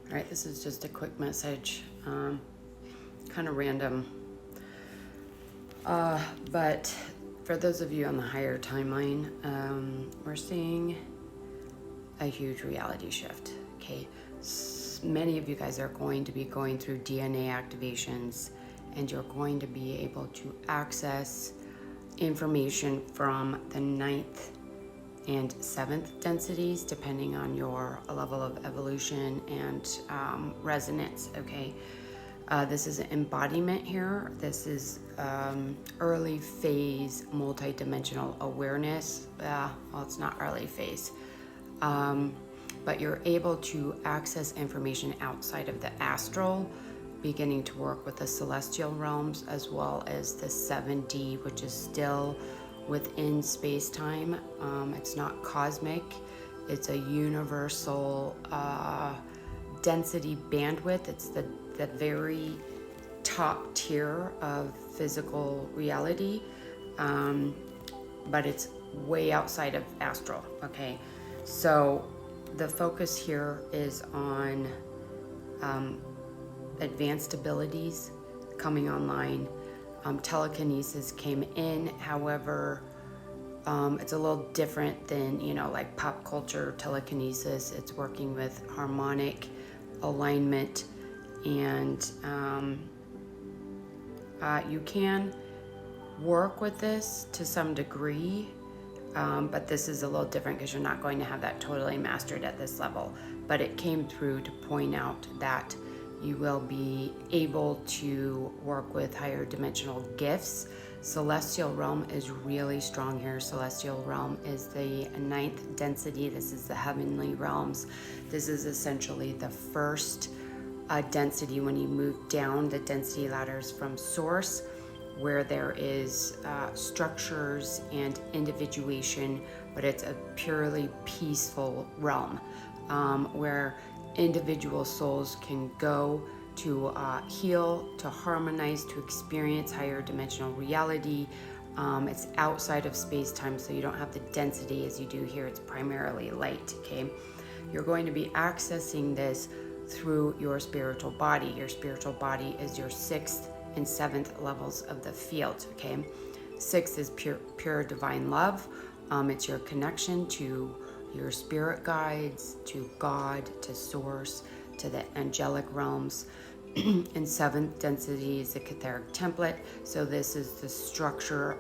All right, this is just a quick message, kind of random. But for those of you on the higher timeline, we're seeing a huge reality shift, okay? Many of you guys are going to be going through DNA activations, and you're going to be able to access information from the 9th and 7th densities, depending on your level of evolution and resonance, okay? This is an embodiment here. This is early phase multidimensional awareness. Well, it's not early phase. But you're able to access information outside of the astral, beginning to work with the celestial realms, as well as the 7D, which is still within space-time. It's not cosmic. It's a universal density bandwidth. It's the very top tier of physical reality, but it's way outside of astral, okay? So the focus here is on advanced abilities coming online. Telekinesis came in, however, it's a little different than, like pop culture telekinesis. It's working with harmonic alignment, and you can work with this to some degree, but this is a little different because you're not going to have that totally mastered at this level. But it came through to point out that you will be able to work with higher dimensional gifts. Celestial realm is really strong here. Celestial realm is the 9th density. This is the heavenly realms. This is essentially the first density when you move down the density ladders from source, where there is structures and individuation, but it's a purely peaceful realm, where individual souls can go to heal, to harmonize, to experience higher dimensional reality. It's outside of space-time, so you don't have the density as you do here. It's primarily light, okay? You're going to be accessing this through your spiritual body. Your spiritual body is your 6th and 7th levels of the field, okay? 6th is pure divine love. It's your connection to your spirit guides, to God, to source, to the angelic realms. And 7th density is the etheric template. So this is the structure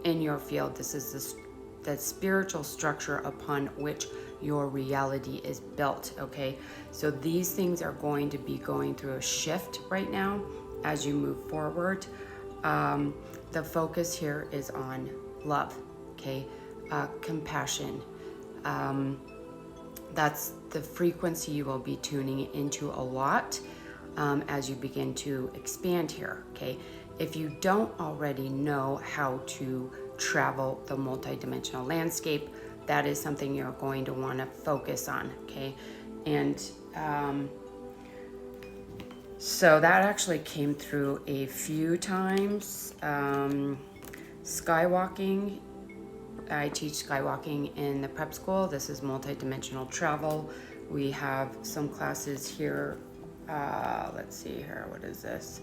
in your field. This is the spiritual structure upon which your reality is built, okay? So these things are going to be going through a shift right now as you move forward. The focus here is on love, okay? Compassion. That's the frequency you will be tuning into a lot as you begin to expand here, okay? If you don't already know how to travel the multidimensional landscape, that is something you're going to want to focus on, okay? And so that actually came through a few times. Skywalking, I teach skywalking in the prep school. This is multidimensional travel. We have some classes here. Let's see here, what is this?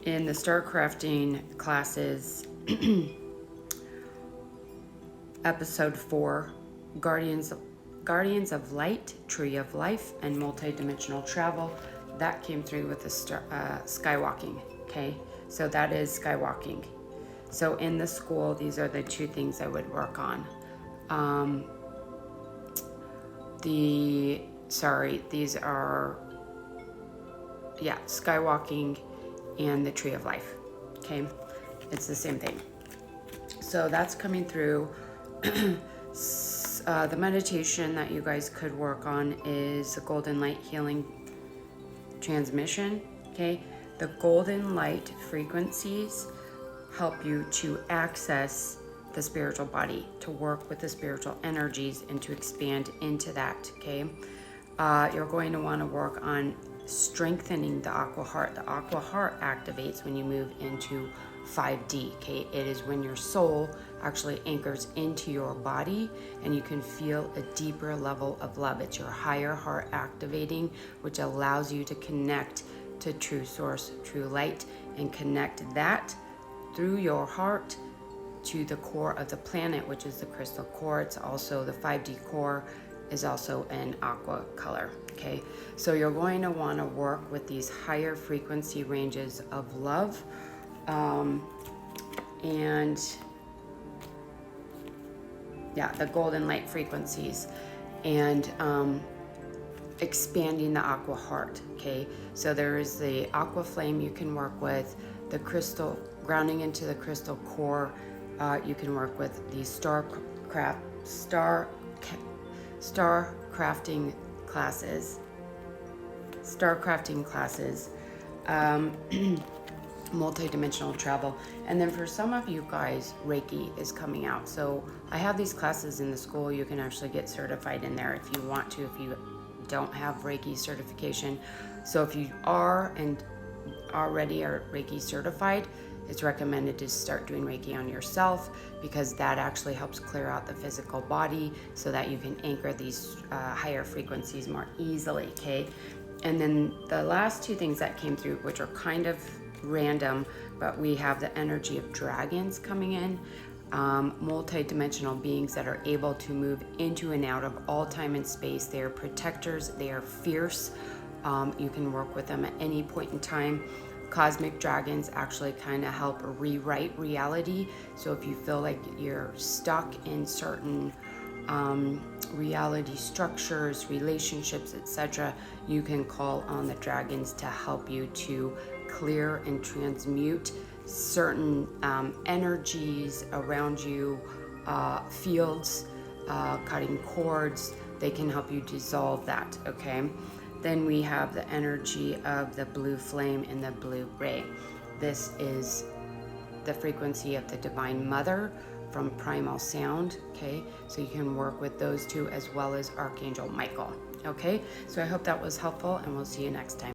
In the star crafting classes, episode 4, Guardians of Light, Tree of Life, and multidimensional travel, that came through with the skywalking, okay? So that is skywalking. So in the school, these are the two things I would work on. These are, skywalking and the Tree of Life, okay? It's the same thing. So that's coming through. The meditation that you guys could work on is the Golden Light Healing Transmission, okay? The golden light frequencies help you to access the spiritual body, to work with the spiritual energies and to expand into that, okay? You're going to want to work on strengthening the aqua heart. The aqua heart activates when you move into 5D, okay? It is when your soul actually anchors into your body and you can feel a deeper level of love. It's your higher heart activating, which allows you to connect to true source, true light, and connect that through your heart to the core of the planet, which is the crystal core. It's also the 5D core is also an aqua color, okay? So you're going to want to work with these higher frequency ranges of love, and yeah, the golden light frequencies, and expanding the aqua heart, okay? So there is the aqua flame you can work with, the crystal, grounding into the crystal core. You can work with the star crafting classes, multi-dimensional travel. And then for some of you guys, Reiki is coming out. So I have these classes in the school. You can actually get certified in there if you want to, if you don't have Reiki certification. So if you are and already are Reiki certified, it's recommended to start doing Reiki on yourself, because that actually helps clear out the physical body so that you can anchor these higher frequencies more easily, okay? And then the last two things that came through, which are kind of random, but we have the energy of dragons coming in, multi-dimensional beings that are able to move into and out of all time and space. They are protectors, they are fierce. You can work with them at any point in time. Cosmic dragons actually kind of help rewrite reality. So if you feel like you're stuck in certain reality structures, relationships, etc., you can call on the dragons to help you to clear and transmute certain energies around you, fields, cutting cords. They can help you dissolve that, okay? Then we have the energy of the blue flame and the blue ray. This is the frequency of the Divine Mother from Primal Sound, okay? So you can work with those two as well as Archangel Michael, okay? So I hope that was helpful, and we'll see you next time.